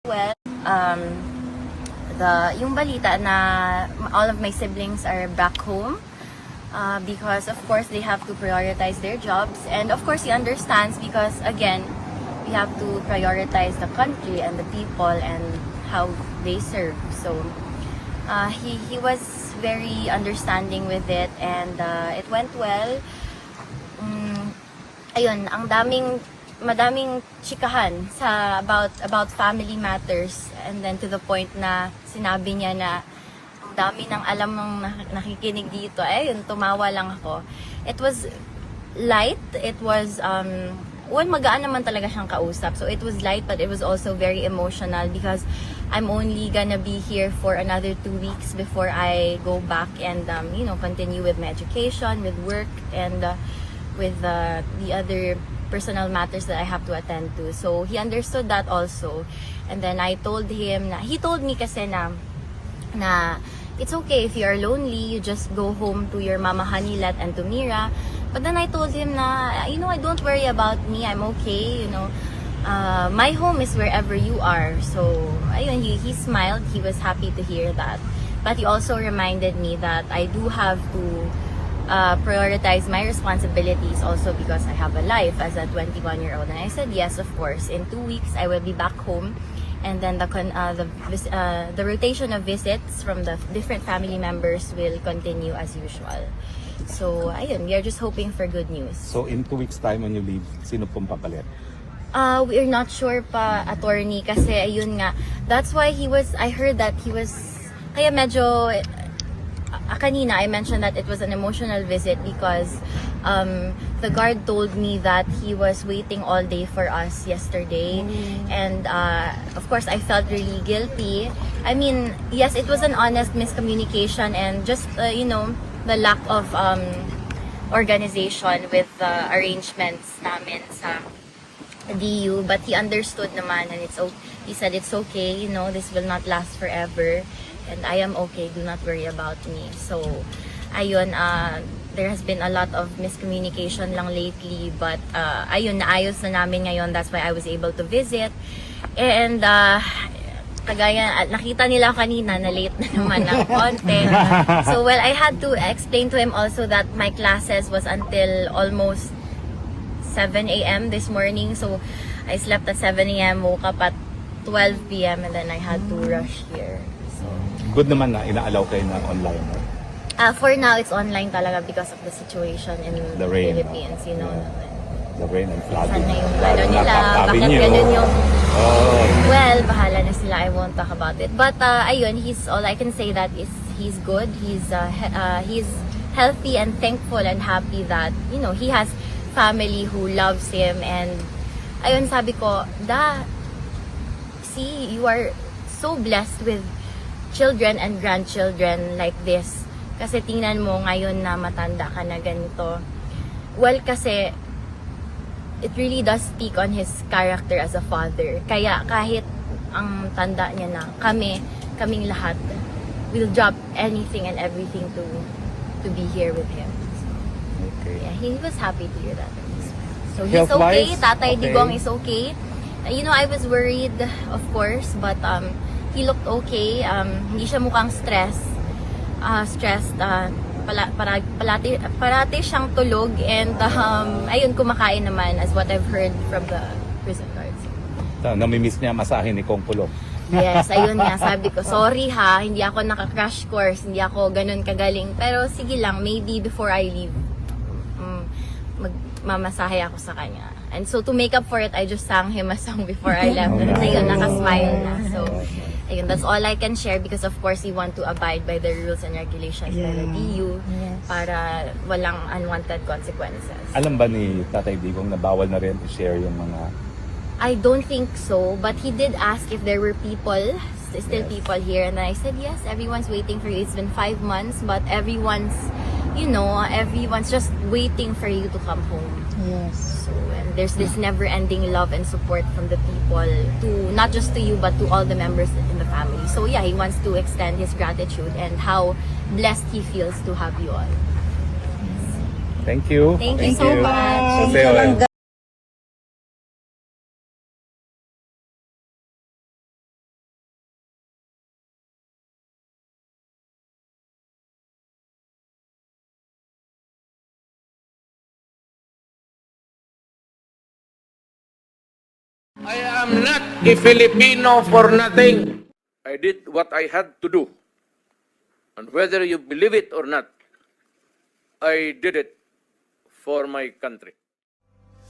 Well, yung balita na all of my siblings are back home because of course they have to prioritize their jobs, and of course he understands because again we have to prioritize the country and the people and how they serve. So he was very understanding with it, and it went well. Ayun, madaming chikahan sa about family matters, and then to the point na sinabi niya na ang dami ng alam ng nakikinig dito. Ayun, tumawa lang ako. It was light. It was magaan naman talaga siyang kausap. So it was light, but it was also very emotional because I'm only gonna be here for another 2 weeks before I go back and continue with my education, with work, and with the other personal matters that I have to attend to. So he understood that also. And then I told him he told me kasi na it's okay if you are lonely, you just go home to your Mama Hanilat and to Mira. But then I told him na, don't worry about me, I'm okay, my home is wherever you are. So ayun, he smiled, he was happy to hear that. But he also reminded me that I do have to prioritize my responsibilities also because I have a life as a 21-year-old. And I said yes, of course. In 2 weeks, I will be back home, and then the rotation of visits from the different family members will continue as usual. So ayun, we are just hoping for good news. So in 2 weeks time when you leave, sino pong papalit? We're not sure pa, attorney, kasi ayun nga. That's why I heard that he was, kaya medyo kanina I mentioned that it was an emotional visit because the guard told me that he was waiting all day for us yesterday. And of course I felt really guilty. I mean, yes, it was an honest miscommunication and just the lack of organization with the arrangements namin sa DU, but he understood naman, and he said it's okay, this will not last forever. And I am okay, do not worry about me. So, ayun, there has been a lot of miscommunication lang lately, but ayun, naayos na namin ngayon. That's why I was able to visit. And kagaya, nakita nila kanina na late na naman ng konti. So, well, I had to explain to him also that my classes was until almost 7 a.m. this morning. So, I slept at 7 a.m., woke up at 12 p.m. and then I had to rush here. Good naman na inaalaw kayo ng online. For now, it's online talaga because of the situation in the Philippines, The rain and flooding. Sana yung nila, bakit ganun yung... Well, bahala na sila, I won't talk about it. But ayun, all I can say that is he's good, he's healthy and thankful and happy that, he has family who loves him. And ayun, sabi ko, see, you are so blessed with children and grandchildren like this. Kasi tingnan mo ngayon na matanda ka na ganito. Well, kasi it really does speak on his character as a father. Kaya kahit ang tanda niya na, kaming lahat will drop anything and everything to be here with him. Okay. Yeah, he was happy to hear that. So he's okay. Tatay Digong is okay. I was worried, of course, but he looked okay. Hindi siya mukhang stressed. Parati siyang tulog, and ayun, kumakain naman as what I've heard from the prison guards. Namimiss niya masahe ni Kong Pulong. Yes, ayun nga, sabi ko, sorry ha, hindi ako naka-crash course, hindi ako ganun kagaling. Pero sige lang, maybe before I leave, magmamasahe ako sa kanya. And so to make up for it, I just sang him a song before I left. And ayun, nakasmile na. So, ayun, that's all I can share because of course we want to abide by the rules and regulations by the DU para walang unwanted consequences. Alam ba ni Tatay Digong na bawal na rin i-share yung mga... I don't think so, but he did ask if there were still people here, and I said yes, everyone's waiting for you. It's been 5 months, but everyone's just waiting for you to come home. Yes. So, and there's this never-ending love and support from the people, not just to you, but to all the members in the family. So yeah, he wants to extend his gratitude and how blessed he feels to have you all. Thank you. Thank you so much. Jose, I am not a Filipino for nothing. I did what I had to do. And whether you believe it or not, I did it for my country.